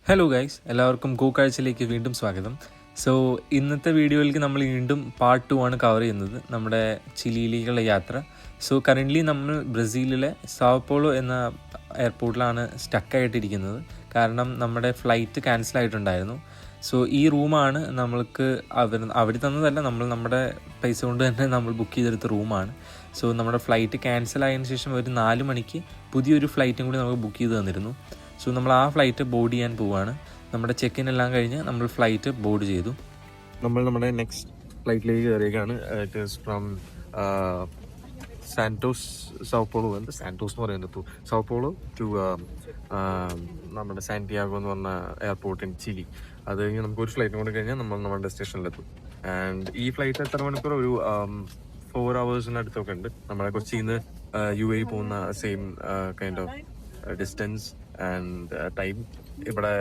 Hello guys, എല്ലാവർക്കും go കാഴ്ചയിലേക്ക് വീണ്ടും സ്വാഗതം. സോ ഇന്നത്തെ വീഡിയോയിലേക്ക് നമ്മൾ വീണ്ടും പാർട്ട് 2 ആണ് കവർ ചെയ്യുന്നത്, നമ്മുടെ ചിലിയിലേക്കുള്ള യാത്ര. സോ കറൻ്റ്ലി നമ്മൾ ബ്രസീലിലെ സാവോപോളോ എന്ന എയർപോർട്ടിലാണ് സ്റ്റക്കായിട്ടിരിക്കുന്നത്. കാരണം നമ്മുടെ ഫ്ലൈറ്റ് ക്യാൻസൽ ആയിട്ടുണ്ടായിരുന്നു. സോ ഈ റൂമാണ് നമ്മൾക്ക് അവർ തന്നതല്ല, നമ്മുടെ പൈസ കൊണ്ട് തന്നെ നമ്മൾ ബുക്ക് ചെയ്തെടുത്ത റൂമാണ്. സോ നമ്മുടെ ഫ്ലൈറ്റ് ക്യാൻസൽ ആയതിനു ശേഷം ഒരു 4 മണിക്ക് പുതിയൊരു ഫ്ലൈറ്റും കൂടി നമുക്ക് ബുക്ക് ചെയ്ത് തന്നിരുന്നു. സോ നമ്മൾ ആ ഫ്ലൈറ്റ് ബോർഡ് ചെയ്യാൻ പോവുകയാണ്. നമ്മുടെ ചെക്ക് ഇൻ എല്ലാം കഴിഞ്ഞ് നമ്മൾ ഫ്ലൈറ്റ് ബോർഡ് ചെയ്തു. നമ്മൾ നമ്മുടെ നെക്സ്റ്റ് ഫ്ലൈറ്റിലേക്ക് കയറിയേക്കാണ്. It is from Santos Sao Paulo Santos എന്ന് പറയുന്നത് സാവോപോളോ ടു നമ്മുടെ സാന്റിയാഗോ എന്ന് പറഞ്ഞ എയർപോർട്ട് ഇൻ ചിലി. അത് കഴിഞ്ഞ് നമുക്കൊരു ഫ്ലൈറ്റ് കൊണ്ട് കഴിഞ്ഞാൽ നമ്മൾ നമ്മുടെ ഡെസ്റ്റിനേഷനിലെത്തും. ആൻഡ് ഈ ഫ്ലൈറ്റ് എത്ര മണിക്കൂർ? ഒരു 4 hours-അടുത്തൊക്കെ ഉണ്ട്. നമ്മുടെ കൊച്ചിയിൽ നിന്ന് UAE പോകുന്ന same kind of distance and time. ഇവിടെ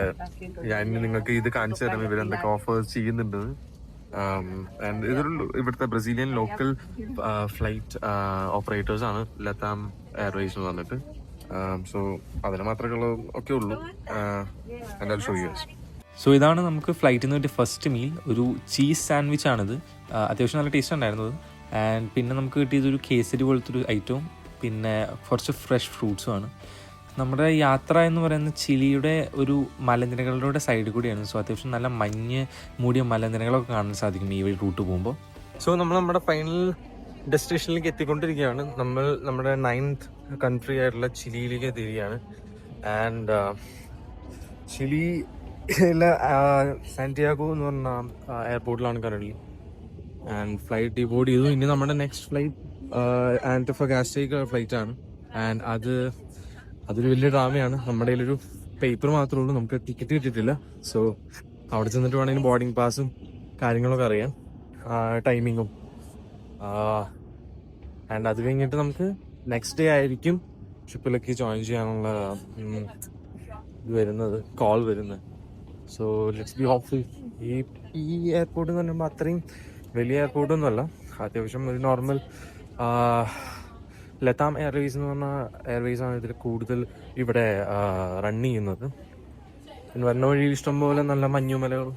ഞാൻ നിങ്ങൾക്ക് ഇത് കാണിച്ചു തരാം ഇവരെന്തൊക്കെ ഓഫേഴ്സ് ചെയ്യുന്നുണ്ട്. ആൻഡ് ഇതൊരു ഇവിടുത്തെ ബ്രസീലിയൻ ലോക്കൽ ഫ്ലൈറ്റ് ഓപ്പറേറ്റേഴ്സ് ആണ്, ലതാം എയർവേസ് എന്ന് പറഞ്ഞിട്ട്. സോ അതിന് മാത്രമേ ഒക്കെ ഉള്ളൂ. എന്തായാലും ഷോ യു. സോ ഇതാണ് നമുക്ക് ഫ്ലൈറ്റിൽ നിന്ന് കിട്ടിയ ഫസ്റ്റ് മീൽ. ഒരു ചീസ് സാൻഡ്വിച്ച് ആണിത്. അത്യാവശ്യം നല്ല ടേസ്റ്റ് ഉണ്ടായിരുന്നത്. ആൻഡ് പിന്നെ നമുക്ക് കിട്ടിയതൊരു കേസരി പോലത്തെ ഒരു ഐറ്റവും പിന്നെ കുറച്ച് ഫ്രഷ് ഫ്രൂട്ട്സും ആണ്. നമ്മുടെ യാത്ര എന്ന് പറയുന്നത് ചിലിയുടെ ഒരു മലനിരകളുടെ സൈഡിൽ കൂടിയാണ്. സോ അത്യാവശ്യം നല്ല മഞ്ഞ് മൂടിയ മലനിരകളൊക്കെ കാണാൻ സാധിക്കും ഈ വഴി റൂട്ട് പോകുമ്പോൾ. സോ നമ്മൾ നമ്മുടെ ഫൈനൽ ഡെസ്റ്റിനേഷനിലേക്ക് എത്തിക്കൊണ്ടിരിക്കുകയാണ്. നമ്മൾ നമ്മുടെ 9th കൺട്രി ആയിട്ടുള്ള ചിലിയിലേക്ക് എത്തിയിരിക്കുകയാണ്. ആൻഡ് ചിലിയിലെ സാന്റിയാഗോ എന്ന് പറഞ്ഞ എയർപോർട്ടിലാണ് കറൻ്റ്. ആൻഡ് ഫ്ലൈറ്റ് ഡിബോർഡ് ചെയ്തു. ഇനി നമ്മുടെ നെക്സ്റ്റ് ഫ്ലൈറ്റ് ആന്റിഫഗാസ്റ്റയ്ക്ക് ഫ്ലൈറ്റ് ആണ്. ആൻഡ് അതൊരു വലിയ ഡ്രാമയാണ്. നമ്മുടെ കയ്യിലൊരു പേപ്പർ മാത്രമേ ഉള്ളൂ, നമുക്ക് ടിക്കറ്റ് കിട്ടിയിട്ടില്ല. സോ അവിടെ ചെന്നിട്ട് വേണമെങ്കിൽ ബോർഡിംഗ് പാസും കാര്യങ്ങളൊക്കെ അറിയാം, ടൈമിങ്ങും. ആൻഡ് അത് കഴിഞ്ഞിട്ട് നമുക്ക് നെക്സ്റ്റ് ഡേ ആയിരിക്കും ഷിപ്പിലേക്ക് ജോയിൻ ചെയ്യാനുള്ള കോൾ വരുന്നത്. So let's be hopeful. ഈ എയർപോർട്ട് എന്ന് പറയുമ്പോൾ അത്രയും വലിയ എയർപോർട്ടൊന്നും അല്ല, അത്യാവശ്യം ഒരു നോർമൽ ലതാം എയർവേസ് എന്ന് പറഞ്ഞ എയർവേസാണ് ഇതിൽ കൂടുതൽ ഇവിടെ റൺ ചെയ്യുന്നത്. പിന്നെ വരുന്ന വഴി ഇഷ്ടംപോലെ നല്ല മഞ്ഞുമലകൾ,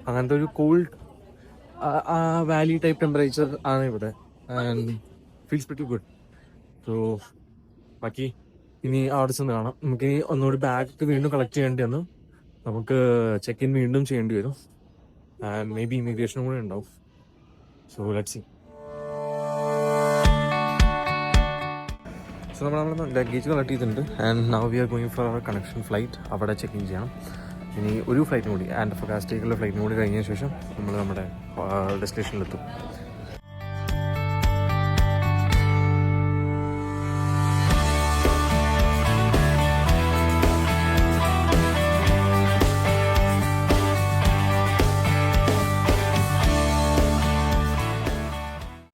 അങ്ങനത്തെ ഒരു കോൾഡ് വാലി ടൈപ്പ് ടെമ്പറേച്ചർ ആണ് ഇവിടെ. And feels pretty good. So ബാക്കി ഇനി അവിടെ ചെന്ന് കാണാം. നമുക്ക് ഇനി ഒന്നുകൂടി ബാഗ് വീണ്ടും കളക്ട് ചെയ്യേണ്ടി വന്നു. നമുക്ക് ചെക്ക് ഇൻ വീണ്ടും ചെയ്യേണ്ടി വരും. ആൻഡ് മേ ബി ഇമിഗ്രേഷനും കൂടെ ഉണ്ടാവും. So let's see. സോ നമ്മൾ ലഗേജ് കളക്ട് ചെയ്തിട്ടുണ്ട്. And now we are going for our connection flight. അവിടെ ചെക്ക് ഇൻ ചെയ്യണം. ഇനി ഒരു ഫ്ലൈറ്റും കൂടി, ആന്റിഫഗാസ്റ്റയ്ക്കുള്ള ഫ്ലൈറ്റും കൂടി കഴിഞ്ഞ ശേഷം നമ്മൾ നമ്മുടെ ഡെസ്റ്റിനേഷനിലെത്തും.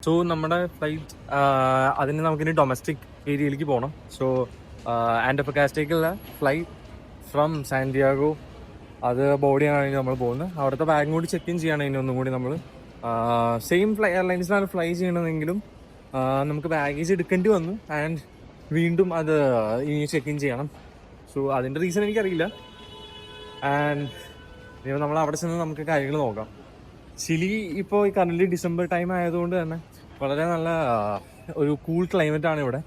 സോ നമ്മുടെ ഫ്ലൈറ്റ് അതിന് നമുക്കിനി ഡൊമസ്റ്റിക് ഏരിയയിലേക്ക് പോകണം. സോ ആന്റിഫഗാസ്റ്റയ്ക്കുള്ള ഫ്ലൈറ്റ് ഫ്രം സാന്റിയാഗോ അത് ബോർഡ് ചെയ്യാനാണ് നമ്മൾ പോകുന്നത്. അവിടുത്തെ ബാഗും കൂടി ചെക്ക് ഇൻ ചെയ്യണം. ഇനി ഒന്നും കൂടി നമ്മൾ സെയിം എയർലൈൻസിലാണ് ഫ്ലൈ ചെയ്യണമെന്നെങ്കിലും നമുക്ക് ബാഗേജ് എടുക്കേണ്ടി വന്നു. ആൻഡ് വീണ്ടും അത് ഇനി ചെക്ക് ഇൻ ചെയ്യണം. സോ അതിൻ്റെ റീസൺ എനിക്കറിയില്ല. ആൻഡ് ഇനി നമ്മൾ അവിടെ ചെന്ന് നമുക്ക് കാര്യങ്ങൾ നോക്കാം. ചിലി ഇപ്പോൾ ഈ കറൻ്റ് ഡിസംബർ ടൈം ആയതുകൊണ്ട് തന്നെ വളരെ നല്ല ഒരു കൂൾ ക്ലൈമറ്റാണ് ഇവിടെ.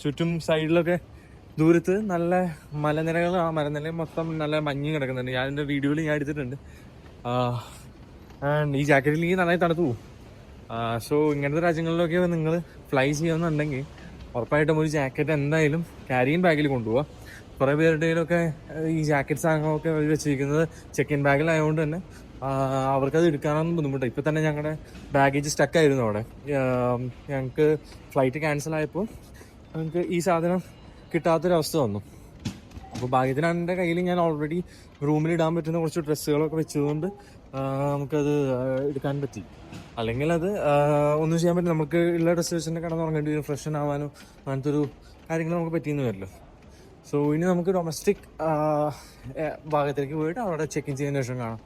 ചുറ്റും സൈഡിലൊക്കെ ദൂരത്ത് നല്ല മലനിരകൾ, ആ മലനിരയിൽ മൊത്തം നല്ല മഞ്ഞ് കിടക്കുന്നുണ്ട്. ഞാൻ എൻ്റെ വീഡിയോയിൽ ഞാൻ എടുത്തിട്ടുണ്ട്. ആൻഡ് ഈ ജാക്കറ്റിലേക്ക് നന്നായി തണുത്തു പോകും. സോ ഇങ്ങനത്തെ രാജ്യങ്ങളിലൊക്കെ നിങ്ങൾ ഫ്ലൈ ചെയ്യുന്നുണ്ടെങ്കിൽ ഉറപ്പായിട്ടും ഒരു ജാക്കറ്റ് എന്തായാലും ക്യാരിയൻ ബാഗിൽ കൊണ്ടുപോകുക. കുറേ പേരുടെയിലൊക്കെ ഈ ജാക്കറ്റ് സാധനങ്ങളൊക്കെ വെച്ചിരിക്കുന്നത് ചെക്ക് ഇൻ ബാഗിലായതുകൊണ്ട് തന്നെ അവർക്കത് എടുക്കാനൊന്നും ബുദ്ധിമുട്ടാണ്. ഇപ്പം തന്നെ ഞങ്ങളുടെ ബാഗേജ് സ്റ്റക്കായിരുന്നു അവിടെ. ഞങ്ങൾക്ക് ഫ്ലൈറ്റ് ക്യാൻസൽ ആയപ്പോൾ ഞങ്ങൾക്ക് ഈ സാധനം കിട്ടാത്തൊരവസ്ഥ വന്നു. അപ്പോൾ ഭാഗ്യത്തിനാണ് എൻ്റെ കയ്യിൽ ഞാൻ ഓൾറെഡി റൂമിലിടാൻ പറ്റുന്ന കുറച്ച് ഡ്രസ്സുകളൊക്കെ വെച്ചതുകൊണ്ട് നമുക്കത് എടുക്കാൻ പറ്റി. അല്ലെങ്കിൽ അത് ഒന്നും ചെയ്യാൻ പറ്റില്ല. നമുക്ക് ഉള്ള ഡ്രസ്സ് വെച്ച് തന്നെ കിടന്നുറങ്ങേണ്ടി വരും. ഫ്രഷൻ ആവാനോ അങ്ങനത്തെ ഒരു കാര്യങ്ങൾ നമുക്ക് പറ്റിയെന്ന് വരില്ല. സോ ഇനി നമുക്ക് ഡൊമസ്റ്റിക് ഭാഗത്തേക്ക് പോയിട്ട് അവിടെ ചെക്ക് ഇൻ ചെയ്യുന്ന ശേഷം കാണാം.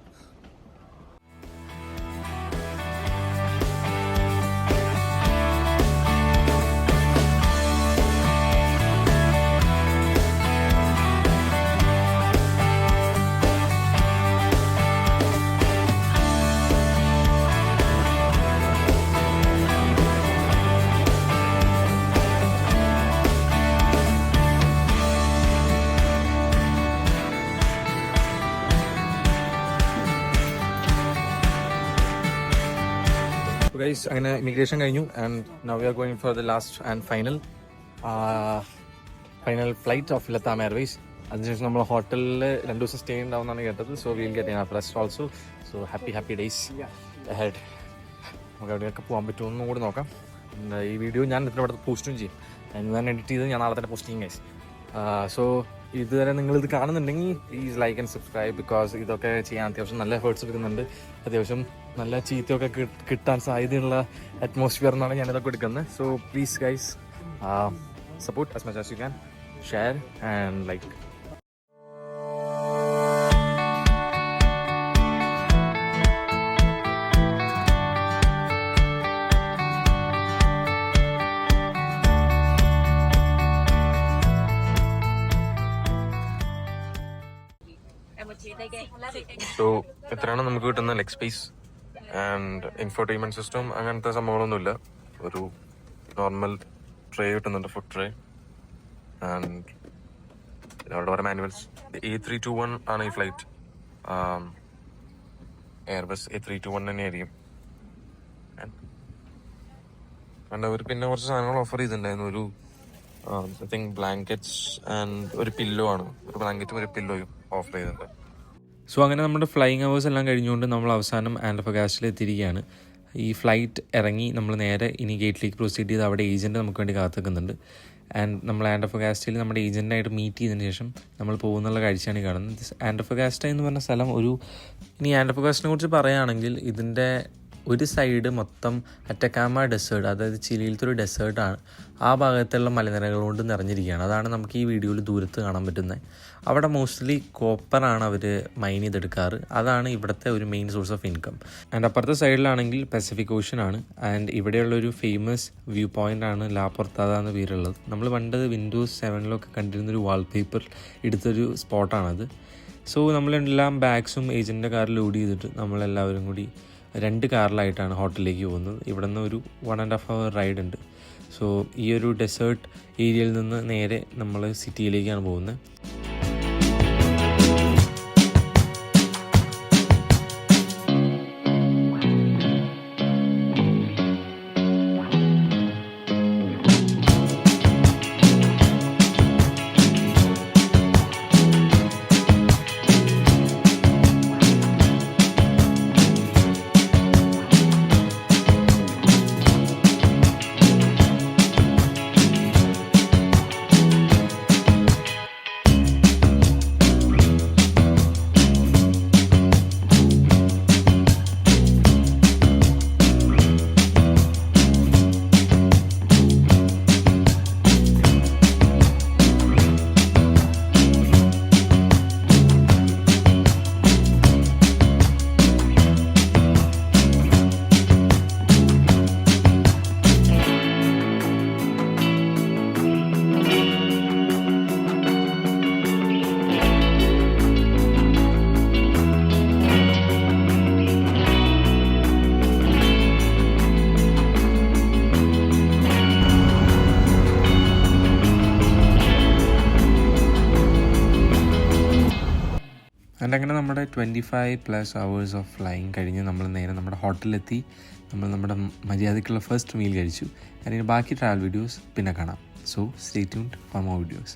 ഗൈസ് അങ്ങനെ ഇമിഗ്രേഷൻ കഴിഞ്ഞു and now we are going for the last and final flight of LATAM Airways. അതിനുശേഷം നമ്മൾ ഹോട്ടലിൽ 2 ദിവസം സ്റ്റേ ഉണ്ടാവുമെന്നാണ് കേട്ടത്. So will get enough rest also. So happy days ahead. നമുക്ക് എവിടെയൊക്കെ പോകാൻ പറ്റുമെന്നും കൂടി നോക്കാം. ഈ വീഡിയോ ഞാൻ ഇവിടെ പോസ്റ്റും ചെയ്യും. ഞാൻ എഡിറ്റ് ചെയ്ത് ഞാൻ നാളെ തന്നെ പോസ്റ്റ് ചെയ്യും ഗൈസ്. സോ ഇതുവരെ നിങ്ങളിത് കാണുന്നുണ്ടെങ്കിൽ please like and subscribe. Because ഇതൊക്കെ ചെയ്യാൻ അത്യാവശ്യം നല്ല എഫേർട്സ് എടുക്കുന്നുണ്ട്. അത്യാവശ്യം നല്ല ചീത്തയൊക്കെ കിട്ടാൻ സാധ്യതയുള്ള അറ്റ്മോസ്ഫിയറിനാണ് ഞാനിതൊക്കെ എടുക്കുന്നത്. So please guys support as much as you can, share and like. So എത്രയാണ് നമുക്ക് കിട്ടുന്ന leg space and infotainment system അങ്ങനത്തെ സംഭവങ്ങളൊന്നുമില്ല. ഒരു നോർമൽ ട്രേ കിട്ടുന്നുണ്ട്, ഫുഡ് ട്രേ. ആൻഡ് അവിടെ വേറെ മാനുവൽസ്. A321 ആണ് ഈ ഫ്ലൈറ്റ്. എയർബസ് A321 തന്നെയായിരിക്കും. ആൻഡ് അവർ പിന്നെ കുറച്ച് സാധനങ്ങൾ ഓഫർ ചെയ്തിട്ടുണ്ടായിരുന്നു. ഒരു ഐ തിങ്ക് ബ്ലാങ്കറ്റ്സ് ആൻഡ് ഒരു പില്ലോ ആണ്. ഒരു ബ്ലാങ്കറ്റും ഒരു പില്ലോയും ഓഫർ ചെയ്തിട്ടുണ്ട്. സോ അങ്ങനെ നമ്മുടെ ഫ്ലൈയിങ് അവേഴ്സ് എല്ലാം കഴിഞ്ഞുകൊണ്ട് നമ്മൾ അവസാനം ആൻറ്റോഫഗാസ്റ്റയിൽ എത്തിയിരിക്കുകയാണ്. ഈ ഫ്ലൈറ്റ് ഇറങ്ങി നമ്മൾ നേരെ ഇനി ഗേറ്റിലേക്ക് പ്രൊസീഡ് ചെയ്ത് അവിടെ ഏജൻറ്റ് നമുക്ക് വേണ്ടി കാത്തിക്കുന്നുണ്ട്. ആൻഡ് നമ്മൾ ആൻറ്റോഫഗാസ്റ്റയിൽ നമ്മുടെ ഏജൻറ്റായിട്ട് മീറ്റ് ചെയ്തതിന് ശേഷം നമ്മൾ പോകുന്നുള്ള കാഴ്ചയാണ് കാണുന്നത്. ആൻറ്റോഫഗാസ്റ്റ എന്ന് പറഞ്ഞ സ്ഥലം ഇനി ആൻറ്റോഫഗാസ്റ്റിനെ കുറിച്ച് പറയുകയാണെങ്കിൽ ഇതിൻ്റെ ഒരു സൈഡ് മൊത്തം അറ്റക്കാമ ഡെസേർട്ട്, അതായത് ചിലിയിലത്തെ ഒരു ഡെസേർട്ടാണ്. ആ ഭാഗത്തുള്ള മലനിരകൾ കൊണ്ട് നിറഞ്ഞിരിക്കുകയാണ്. അതാണ് നമുക്ക് ഈ വീഡിയോയിൽ ദൂരത്ത് കാണാൻ പറ്റുന്നത്. അവിടെ മോസ്റ്റ്ലി കോപ്പറാണ് അവർ മൈൻ ചെയ്തെടുക്കാറ്. അതാണ് ഇവിടുത്തെ ഒരു main source of income. And അപ്പുറത്തെ സൈഡിലാണെങ്കിൽ പസഫിക് ഓഷൻ ആണ്. ആൻഡ് ഇവിടെയുള്ളൊരു ഫേമസ് വ്യൂ പോയിൻ്റ് ആണ് ലാ പൊർത്താദ എന്ന പേരുള്ളത്. നമ്മൾ പണ്ട് Windows 7 കണ്ടിരുന്നൊരു വാൾപേപ്പർ എടുത്തൊരു സ്പോട്ടാണത്. സോ നമ്മളെല്ലാം ബാഗ്സും ഏജൻറ്റിൻ്റെ കാറിൽ ലോഡ് ചെയ്തിട്ട് നമ്മളെല്ലാവരും കൂടി 2 കാറിലായിട്ടാണ് ഹോട്ടലിലേക്ക് പോകുന്നത്. ഇവിടെ നിന്ന് ഒരു 1.5 hour റൈഡ് ഉണ്ട്. സോ ഈ ഒരു ഡെസേർട്ട് ഏരിയയിൽ നിന്ന് നേരെ നമ്മൾ സിറ്റിയിലേക്കാണ് പോകുന്നത്. അങ്ങനെ നമ്മുടെ 25+ hours ഓഫ് ഫ്ലൈയിങ് കഴിഞ്ഞ് നമ്മൾ നേരെ നമ്മുടെ ഹോട്ടലിലെത്തി. നമ്മൾ നമ്മുടെ മര്യാദയ്ക്കുള്ള ഫസ്റ്റ് മീൽ കഴിച്ചു. അതിന് ബാക്കി ട്രാവൽ വീഡിയോസ് പിന്നെ കാണാം. So stay tuned for more videos.